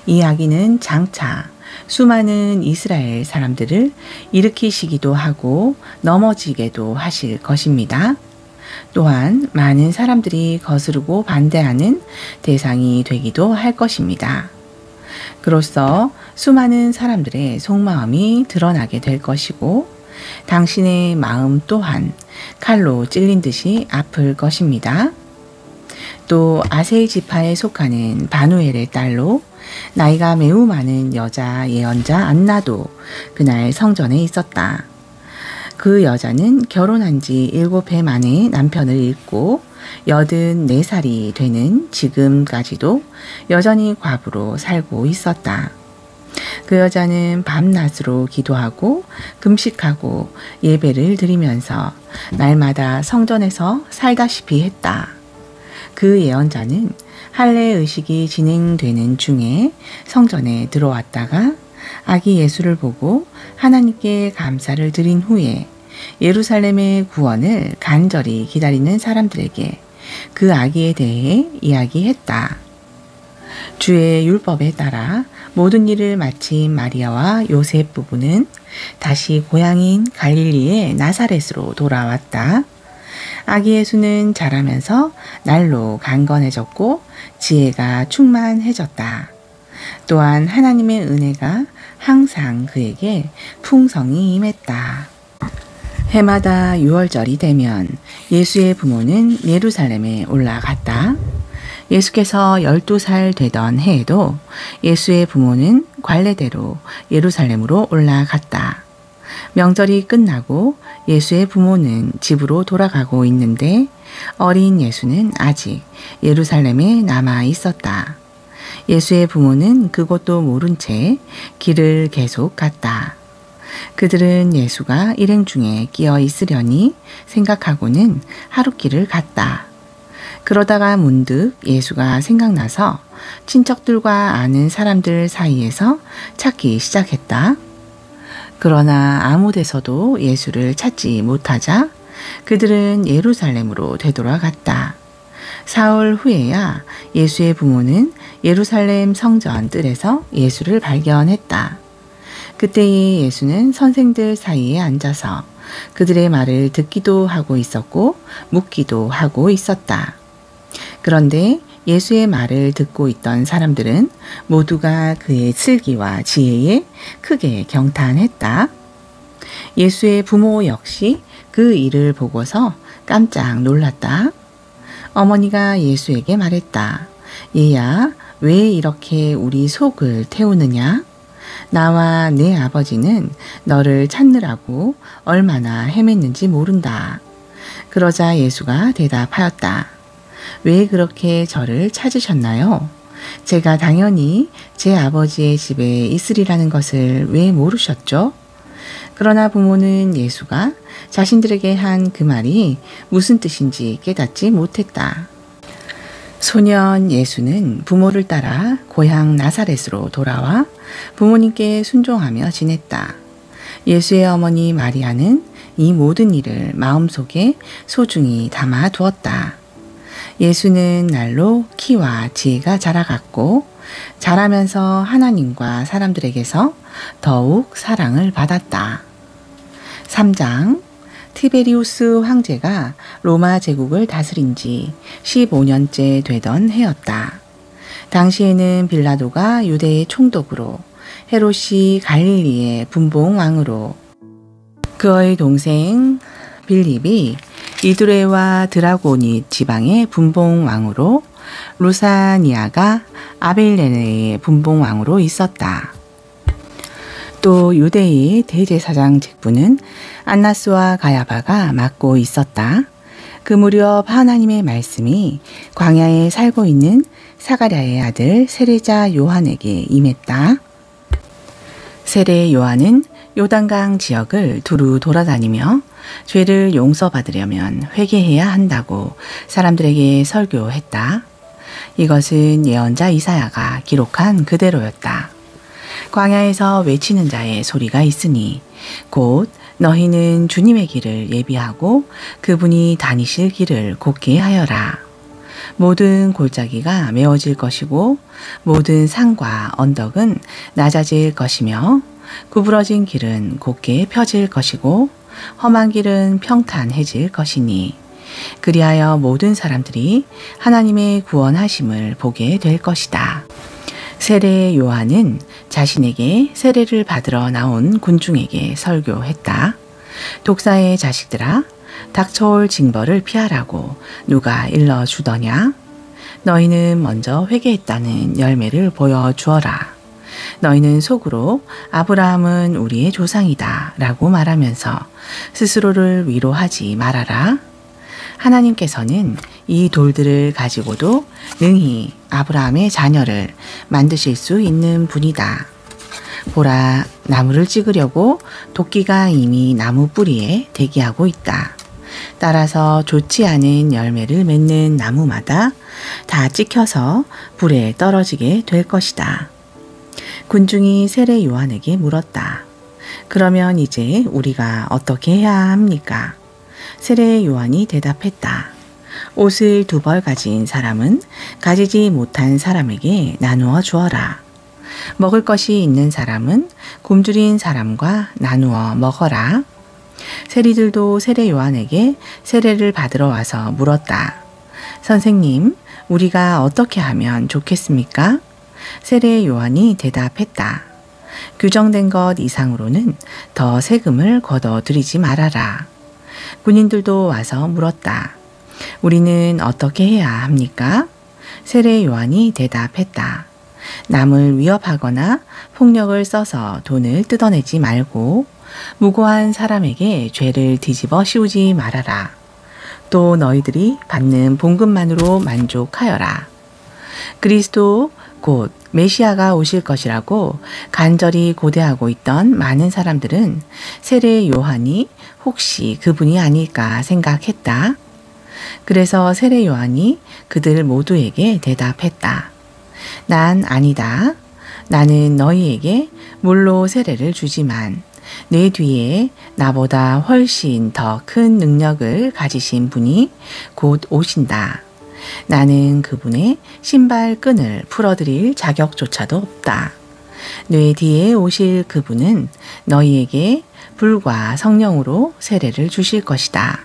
S1: 이 아기는 장차 수많은 이스라엘 사람들을 일으키시기도 하고 넘어지게도 하실 것입니다. 또한 많은 사람들이 거스르고 반대하는 대상이 되기도 할 것입니다. 그로써 수많은 사람들의 속마음이 드러나게 될 것이고 당신의 마음 또한 칼로 찔린 듯이 아플 것입니다. 또 아셀 지파에 속하는 바누엘의 딸로 나이가 매우 많은 여자 예언자 안나도 그날 성전에 있었다. 그 여자는 결혼한 지 7해 만에 남편을 잃고 84살이 되는 지금까지도 여전히 과부로 살고 있었다. 그 여자는 밤낮으로 기도하고 금식하고 예배를 드리면서 날마다 성전에서 살다시피 했다. 그 예언자는 할례 의식이 진행되는 중에 성전에 들어왔다가 아기 예수를 보고 하나님께 감사를 드린 후에 예루살렘의 구원을 간절히 기다리는 사람들에게 그 아기에 대해 이야기했다. 주의 율법에 따라 모든 일을 마친 마리아와 요셉 부부는 다시 고향인 갈릴리의 나사렛으로 돌아왔다. 아기 예수는 자라면서 날로 강건해졌고 지혜가 충만해졌다. 또한 하나님의 은혜가 항상 그에게 풍성히 임했다. 해마다 6월절이 되면 예수의 부모는 예루살렘에 올라갔다. 예수께서 12살 되던 해에도 예수의 부모는 관례대로 예루살렘으로 올라갔다. 명절이 끝나고 예수의 부모는 집으로 돌아가고 있는데 어린 예수는 아직 예루살렘에 남아 있었다. 예수의 부모는 그것도 모른 채 길을 계속 갔다. 그들은 예수가 일행 중에 끼어 있으려니 생각하고는 하룻길을 갔다. 그러다가 문득 예수가 생각나서 친척들과 아는 사람들 사이에서 찾기 시작했다. 그러나 아무 데서도 예수를 찾지 못하자 그들은 예루살렘으로 되돌아갔다. 사흘 후에야 예수의 부모는 예루살렘 성전 뜰에서 예수를 발견했다. 그때의 예수는 선생들 사이에 앉아서 그들의 말을 듣기도 하고 있었고 묻기도 하고 있었다. 그런데 예수의 말을 듣고 있던 사람들은 모두가 그의 슬기와 지혜에 크게 경탄했다. 예수의 부모 역시 그 일을 보고서 깜짝 놀랐다. 어머니가 예수에게 말했다. 얘야, 왜 이렇게 우리 속을 태우느냐? 나와 내 아버지는 너를 찾느라고 얼마나 헤맸는지 모른다. 그러자 예수가 대답하였다. 왜 그렇게 저를 찾으셨나요? 제가 당연히 제 아버지의 집에 있으리라는 것을 왜 모르셨죠? 그러나 부모는 예수가 자신들에게 한 그 말이 무슨 뜻인지 깨닫지 못했다. 소년 예수는 부모를 따라 고향 나사렛으로 돌아와 부모님께 순종하며 지냈다. 예수의 어머니 마리아는 이 모든 일을 마음속에 소중히 담아 두었다. 예수는 날로 키와 지혜가 자라갔고 자라면서 하나님과 사람들에게서 더욱 사랑을 받았다. 3장 티베리우스 황제가 로마 제국을 다스린 지 15년째 되던 해였다. 당시에는 빌라도가 유대의 총독으로 헤롯이 갈릴리의 분봉왕으로 그의 동생 빌립이 이두레와 드라고니 지방의 분봉왕으로 루사니아가 아벨레네의 분봉왕으로 있었다. 또 유대의 대제사장 직분은 안나스와 가야바가 맡고 있었다. 그 무렵 하나님의 말씀이 광야에 살고 있는 사가랴의 아들 세례자 요한에게 임했다. 세례 요한은 요단강 지역을 두루 돌아다니며 죄를 용서받으려면 회개해야 한다고 사람들에게 설교했다. 이것은 예언자 이사야가 기록한 그대로였다. 광야에서 외치는 자의 소리가 있으니 곧 너희는 주님의 길을 예비하고 그분이 다니실 길을 곧게 하여라. 모든 골짜기가 메워질 것이고 모든 산과 언덕은 낮아질 것이며 구부러진 길은 곧게 펴질 것이고 험한 길은 평탄해질 것이니 그리하여 모든 사람들이 하나님의 구원하심을 보게 될 것이다. 세례 요한은 자신에게 세례를 받으러 나온 군중에게 설교했다. 독사의 자식들아, 닥쳐올 징벌을 피하라고 누가 일러주더냐? 너희는 먼저 회개했다는 열매를 보여주어라. 너희는 속으로 아브라함은 우리의 조상이다 라고 말하면서 스스로를 위로하지 말아라. 하나님께서는 이 돌들을 가지고도 능히 아브라함의 자녀를 만드실 수 있는 분이다. 보라, 나무를 찍으려고 도끼가 이미 나무 뿌리에 대기하고 있다. 따라서 좋지 않은 열매를 맺는 나무마다 다 찍혀서 불에 떨어지게 될 것이다. 군중이 세례 요한에게 물었다. 그러면 이제 우리가 어떻게 해야 합니까? 세례 요한이 대답했다. 옷을 2벌 가진 사람은 가지지 못한 사람에게 나누어 주어라. 먹을 것이 있는 사람은 굶주린 사람과 나누어 먹어라. 세리들도 세례 요한에게 세례를 받으러 와서 물었다. 선생님, 우리가 어떻게 하면 좋겠습니까? 세례 요한이 대답했다. 규정된 것 이상으로는 더 세금을 걷어들이지 말아라. 군인들도 와서 물었다. 우리는 어떻게 해야 합니까? 세례 요한이 대답했다. 남을 위협하거나 폭력을 써서 돈을 뜯어내지 말고 무고한 사람에게 죄를 뒤집어 씌우지 말아라. 또 너희들이 받는 봉급만으로 만족하여라. 그리스도 곧 메시아가 오실 것이라고 간절히 고대하고 있던 많은 사람들은 세례 요한이 혹시 그분이 아닐까 생각했다. 그래서 세례 요한이 그들 모두에게 대답했다. 난 아니다. 나는 너희에게 물로 세례를 주지만 내 뒤에 나보다 훨씬 더 큰 능력을 가지신 분이 곧 오신다. 나는 그분의 신발끈을 풀어드릴 자격조차도 없다. 내 뒤에 오실 그분은 너희에게 불과 성령으로 세례를 주실 것이다.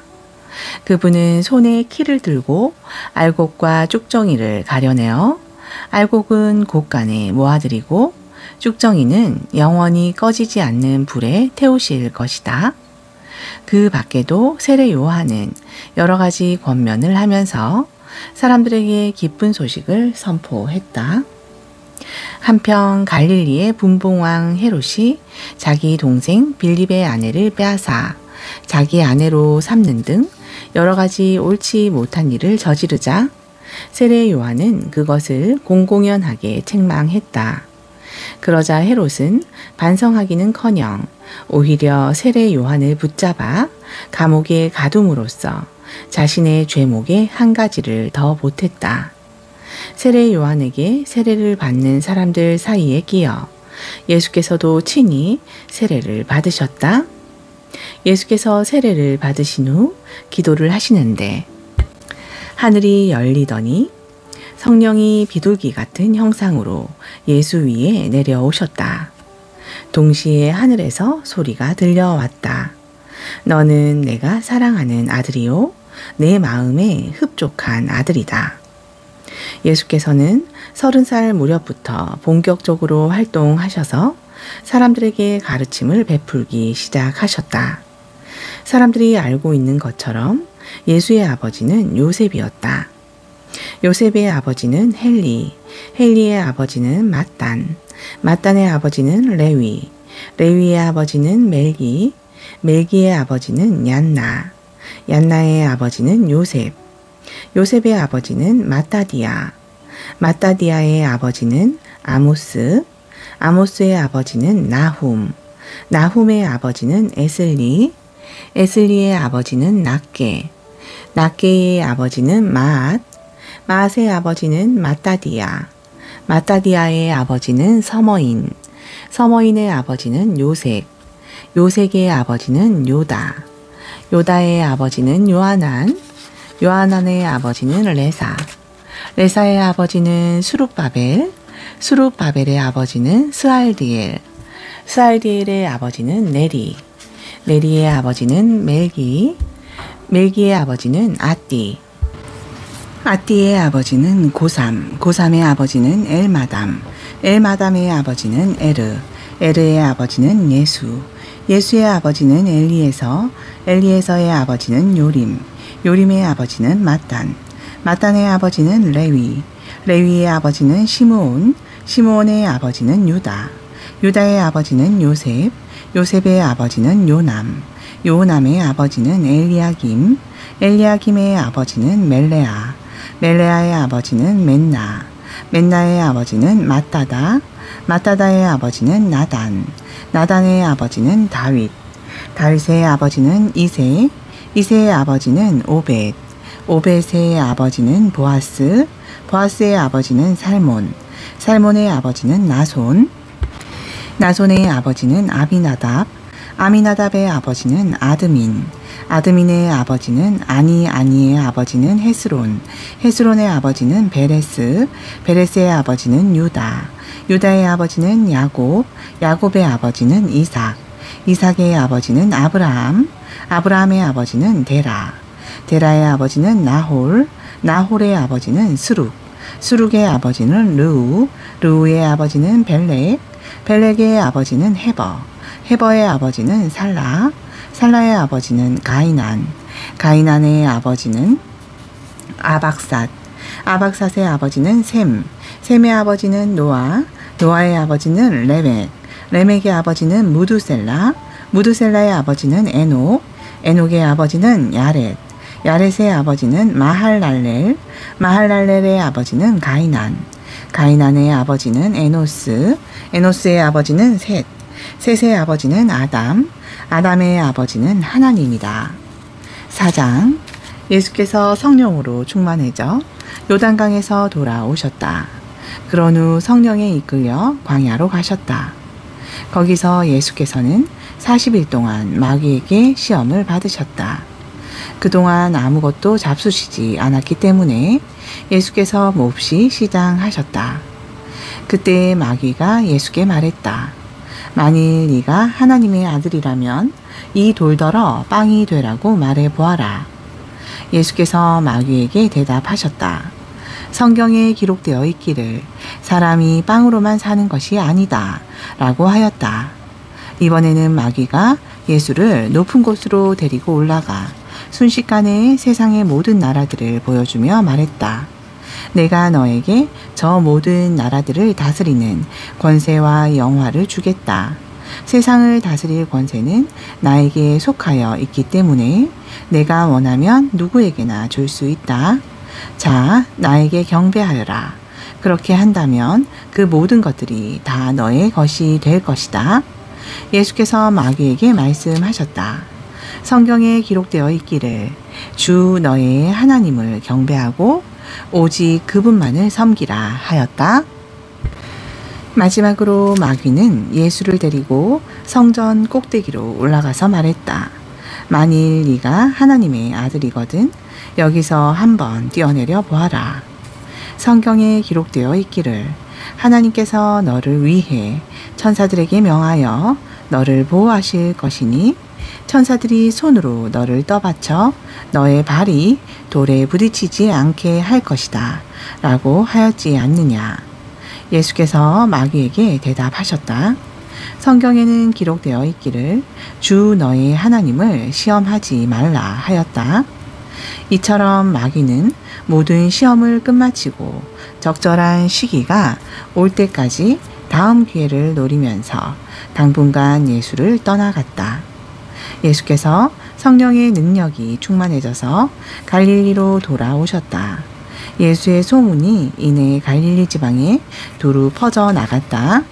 S1: 그분은 손에 키를 들고 알곡과 쭉정이를 가려내어 알곡은 곳간에 모아들이고 쭉정이는 영원히 꺼지지 않는 불에 태우실 것이다. 그 밖에도 세례 요한은 여러 가지 권면을 하면서 사람들에게 기쁜 소식을 선포했다. 한편 갈릴리의 분봉왕 헤롯이 자기 동생 빌립의 아내를 빼앗아 자기 아내로 삼는 등 여러 가지 옳지 못한 일을 저지르자 세례 요한은 그것을 공공연하게 책망했다. 그러자 헤롯은 반성하기는커녕 오히려 세례 요한을 붙잡아 감옥에 가둠으로써 자신의 죄목에 한 가지를 더 보탰다. 세례 요한에게 세례를 받는 사람들 사이에 끼어 예수께서도 친히 세례를 받으셨다. 예수께서 세례를 받으신 후 기도를 하시는데 하늘이 열리더니 성령이 비둘기 같은 형상으로 예수 위에 내려오셨다. 동시에 하늘에서 소리가 들려왔다. 너는 내가 사랑하는 아들이요 내 마음에 흡족한 아들이다. 예수께서는 30살 무렵부터 본격적으로 활동하셔서 사람들에게 가르침을 베풀기 시작하셨다. 사람들이 알고 있는 것처럼 예수의 아버지는 요셉이었다. 요셉의 아버지는 헬리, 헬리의 아버지는 mat단, mat단의 아버지는 레위, 레위의 아버지는 멜기, 멜기의 아버지는 얀나, 얀나의 아버지는 요셉, 요셉의 아버지는 마따디아, 마따디아의 아버지는 아모스, 아모스의 아버지는 나훔, 나훔의 아버지는 에슬리, 에슬리의 아버지는 낫게, 낫게의 아버지는 마앗, 마앗의 아버지는 마따디아, 마따디아의 아버지는 서머인, 서머인의 아버지는 요색, 요색의 아버지는 요다, 요다의 아버지는 요하난, 요하난의 아버지는 레사, 레사의 아버지는 수룹바벨, 수룹바벨의 아버지는 스알디엘, 스알디엘의 아버지는 네리, 네리의 아버지는 멜기, 멜기의 아버지는 아띠, 아띠의 아버지는 고삼, 고삼의 아버지는 엘마담, 엘마담의 아버지는 에르, 에르의 아버지는 예수, 예수의 아버지는 엘리에서, 엘리에서의 아버지는 요림, 요림의 아버지는 mattan, mattan의 아버지는 레위, 레위의 아버지는 시므온, 시므온의 아버지는 유다, 유다의 아버지는 요셉, 요셉의 아버지는 요남, 요남의 아버지는 엘리야김, 엘리야김의 아버지는 멜레아, 멜레아의 아버지는 맨나, 맨나의 아버지는 마따다, 마따다의 아버지는 나단, 나단의 아버지는 다윗, 다윗의 아버지는 이세, 이세의 아버지는 오벳, 오벳의 아버지는 보아스, 보아스의 아버지는 살몬, 살몬의 아버지는 나손, 나손의 아버지는 아미나답, 아미나답의 아버지는 아드민, 아드민의 아버지는 아니의 아버지는 헤스론, 헤스론의 아버지는 베레스, 베레스의 아버지는 유다, 유다의 아버지는 야곱, 야곱의 아버지는 이삭, 이삭의 아버지는 아브라함, 아브라함의 아버지는 데라, 데라의 아버지는 나홀, 나홀의 아버지는 스룩, 스룩의 아버지는 르우, 르우의 아버지는 벨렉, 벨렉의 아버지는 헤버, 헤버의 아버지는 살라, 살라의 아버지는 가이난, 가이난의 아버지는 아박삿, 아박삿의 아버지는 셈, 셈의 아버지는 노아, 노아의 아버지는 레멕, 레멕의 아버지는 무두셀라, 무드셀라의 아버지는 에녹, 에녹의 아버지는 야렛, 야렛의 아버지는 마할랄렐, 마할랄렐의 아버지는 가이난, 가이난의 아버지는 에노스, 에노스의 아버지는 셋, 셋의 아버지는 아담, 아담의 아버지는 하나님이다. 4장. 예수께서 성령으로 충만해져 요단강에서 돌아오셨다. 그런 후 성령에 이끌려 광야로 가셨다. 거기서 예수께서는 40일 동안 마귀에게 시험을 받으셨다. 그동안 아무것도 잡수시지 않았기 때문에 예수께서 몹시 시장하셨다. 그때 마귀가 예수께 말했다. 만일 네가 하나님의 아들이라면 이 돌더러 빵이 되라고 말해보아라. 예수께서 마귀에게 대답하셨다. 성경에 기록되어 있기를 사람이 빵으로만 사는 것이 아니다 라고 하였다. 이번에는 마귀가 예수를 높은 곳으로 데리고 올라가 순식간에 세상의 모든 나라들을 보여주며 말했다. 내가 너에게 저 모든 나라들을 다스리는 권세와 영화를 주겠다. 세상을 다스릴 권세는 나에게 속하여 있기 때문에 내가 원하면 누구에게나 줄 수 있다. 자, 나에게 경배하여라. 그렇게 한다면 그 모든 것들이 다 너의 것이 될 것이다. 예수께서 마귀에게 말씀하셨다. 성경에 기록되어 있기를 주 너의 하나님을 경배하고 오직 그분만을 섬기라 하였다. 마지막으로 마귀는 예수를 데리고 성전 꼭대기로 올라가서 말했다. 만일 네가 하나님의 아들이거든 여기서 한번 뛰어내려 보아라. 성경에 기록되어 있기를 하나님께서 너를 위해 천사들에게 명하여 너를 보호하실 것이니 천사들이 손으로 너를 떠받쳐 너의 발이 돌에 부딪히지 않게 할 것이다 라고 하였지 않느냐. 예수께서 마귀에게 대답하셨다. 성경에는 기록되어 있기를 주 너의 하나님을 시험하지 말라 하였다. 이처럼 마귀는 모든 시험을 끝마치고 적절한 시기가 올 때까지 다음 기회를 노리면서 당분간 예수를 떠나갔다. 예수께서 성령의 능력이 충만해져서 갈릴리로 돌아오셨다. 예수의 소문이 이내 갈릴리 지방에 두루 퍼져 나갔다.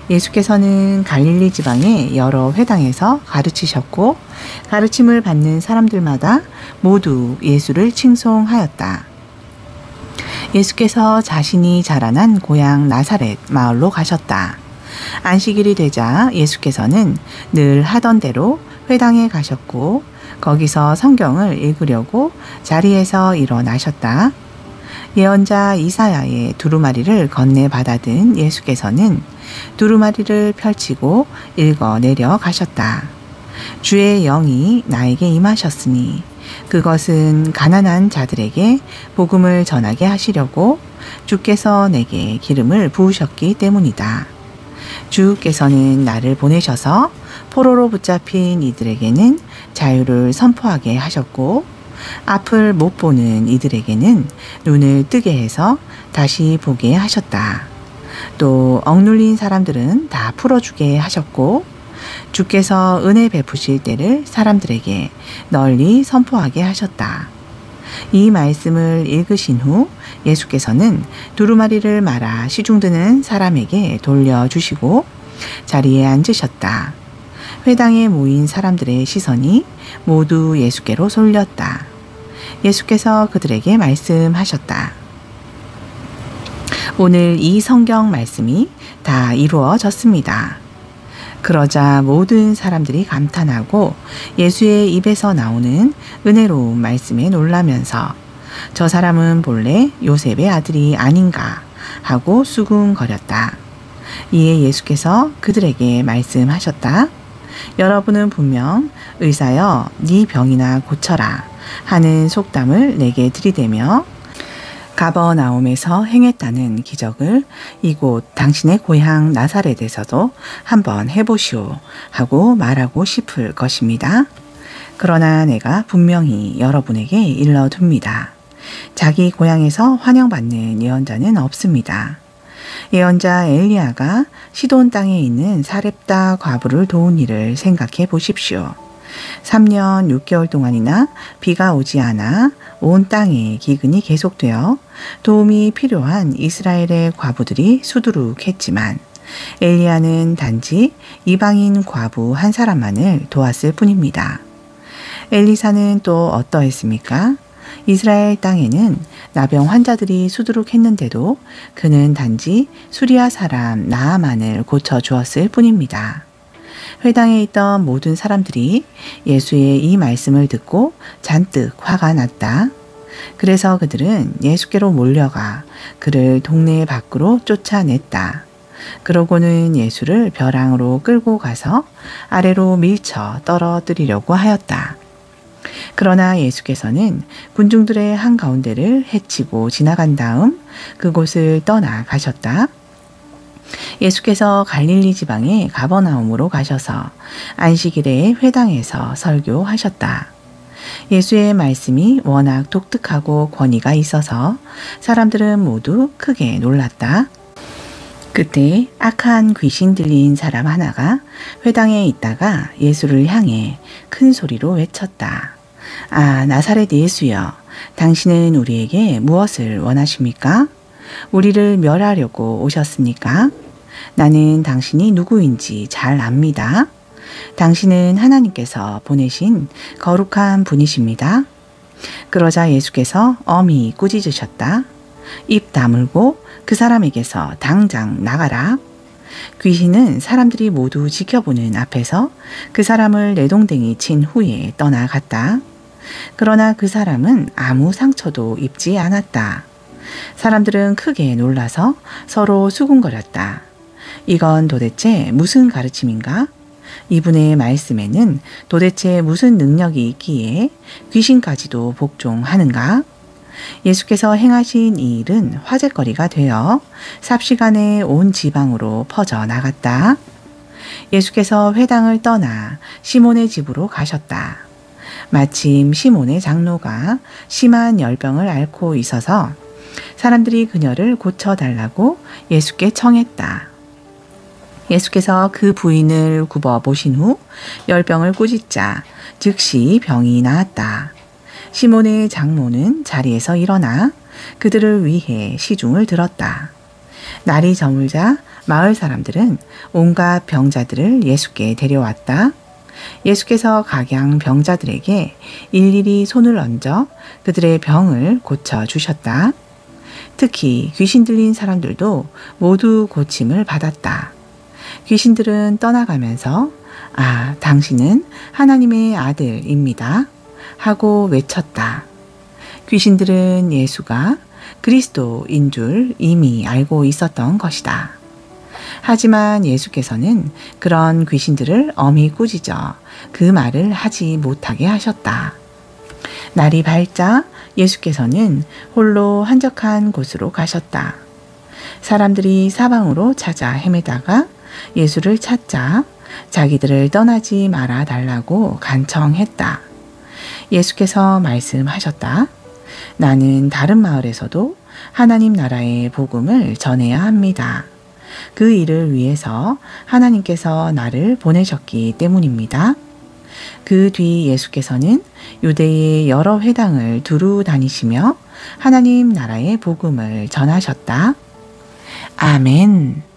S1: 예수께서는 갈릴리 지방의 여러 회당에서 가르치셨고 가르침을 받는 사람들마다 모두 예수를 칭송하였다. 예수께서 자신이 자라난 고향 나사렛 마을로 가셨다. 안식일이 되자 예수께서는 늘 하던 대로 회당에 가셨고 거기서 성경을 읽으려고 자리에서 일어나셨다. 예언자 이사야의 두루마리를 건네 받아든 예수께서는 두루마리를 펼치고 읽어 내려 가셨다. 주의 영이 나에게 임하셨으니 그것은 가난한 자들에게 복음을 전하게 하시려고 주께서 내게 기름을 부으셨기 때문이다. 주께서는 나를 보내셔서 포로로 붙잡힌 이들에게는 자유를 선포하게 하셨고 앞을 못 보는 이들에게는 눈을 뜨게 해서 다시 보게 하셨다. 또 억눌린 사람들은 다 풀어주게 하셨고 주께서 은혜 베푸실 때를 사람들에게 널리 선포하게 하셨다. 이 말씀을 읽으신 후 예수께서는 두루마리를 말아 시중드는 사람에게 돌려주시고 자리에 앉으셨다. 회당에 모인 사람들의 시선이 모두 예수께로 쏠렸다. 예수께서 그들에게 말씀하셨다. 오늘 이 성경 말씀이 다 이루어졌습니다. 그러자 모든 사람들이 감탄하고 예수의 입에서 나오는 은혜로운 말씀에 놀라면서 저 사람은 본래 요셉의 아들이 아닌가 하고 수군거렸다. 이에 예수께서 그들에게 말씀하셨다. 여러분은 분명 의사여 네 병이나 고쳐라 하는 속담을 내게 들이대며 가버나움에서 행했다는 기적을 이곳 당신의 고향 나사렛에서도 한번 해보시오 하고 말하고 싶을 것입니다. 그러나 내가 분명히 여러분에게 일러둡니다. 자기 고향에서 환영받는 예언자는 없습니다. 예언자 엘리야가 시돈 땅에 있는 사렙다 과부를 도운 일을 생각해 보십시오. 3년 6개월 동안이나 비가 오지 않아 온 땅에 기근이 계속되어 도움이 필요한 이스라엘의 과부들이 수두룩했지만 엘리야는 단지 이방인 과부 한 사람만을 도왔을 뿐입니다. 엘리사는 또 어떠했습니까? 이스라엘 땅에는 나병 환자들이 수두룩했는데도 그는 단지 수리아 사람 나아만을 고쳐주었을 뿐입니다. 회당에 있던 모든 사람들이 예수의 이 말씀을 듣고 잔뜩 화가 났다. 그래서 그들은 예수께로 몰려가 그를 동네 밖으로 쫓아냈다. 그러고는 예수를 벼랑으로 끌고 가서 아래로 밀쳐 떨어뜨리려고 하였다. 그러나 예수께서는 군중들의 한가운데를 헤치고 지나간 다음 그곳을 떠나가셨다. 예수께서 갈릴리 지방의 가버나움으로 가셔서 안식일에 회당에서 설교하셨다. 예수의 말씀이 워낙 독특하고 권위가 있어서 사람들은 모두 크게 놀랐다. 그때 악한 귀신 들린 사람 하나가 회당에 있다가 예수를 향해 큰 소리로 외쳤다. 아, 나사렛 예수여, 당신은 우리에게 무엇을 원하십니까? 우리를 멸하려고 오셨습니까? 나는 당신이 누구인지 잘 압니다. 당신은 하나님께서 보내신 거룩한 분이십니다. 그러자 예수께서 엄히 꾸짖으셨다. 입 다물고 그 사람에게서 당장 나가라. 귀신은 사람들이 모두 지켜보는 앞에서 그 사람을 내동댕이 친 후에 떠나갔다. 그러나 그 사람은 아무 상처도 입지 않았다. 사람들은 크게 놀라서 서로 수군거렸다. 이건 도대체 무슨 가르침인가? 이분의 말씀에는 도대체 무슨 능력이 있기에 귀신까지도 복종하는가? 예수께서 행하신 이 일은 화제거리가 되어 삽시간에 온 지방으로 퍼져나갔다. 예수께서 회당을 떠나 시몬의 집으로 가셨다. 마침 시몬의 장로가 심한 열병을 앓고 있어서 사람들이 그녀를 고쳐달라고 예수께 청했다. 예수께서 그 부인을 굽어 보신 후 열병을 꾸짖자 즉시 병이 나았다. 시몬의 장모는 자리에서 일어나 그들을 위해 시중을 들었다. 날이 저물자 마을 사람들은 온갖 병자들을 예수께 데려왔다. 예수께서 각양 병자들에게 일일이 손을 얹어 그들의 병을 고쳐주셨다. 특히 귀신 들린 사람들도 모두 고침을 받았다. 귀신들은 떠나가면서 아, 당신은 하나님의 아들입니다. 하고 외쳤다. 귀신들은 예수가 그리스도인 줄 이미 알고 있었던 것이다. 하지만 예수께서는 그런 귀신들을 엄히 꾸짖어 그 말을 하지 못하게 하셨다. 날이 밝자 예수께서는 홀로 한적한 곳으로 가셨다. 사람들이 사방으로 찾아 헤매다가 예수를 찾자 자기들을 떠나지 말아 달라고 간청했다. 예수께서 말씀하셨다. 나는 다른 마을에서도 하나님 나라의 복음을 전해야 합니다. 그 일을 위해서 하나님께서 나를 보내셨기 때문입니다. 그 뒤 예수께서는 유대의 여러 회당을 두루 다니시며 하나님 나라의 복음을 전하셨다. 아멘.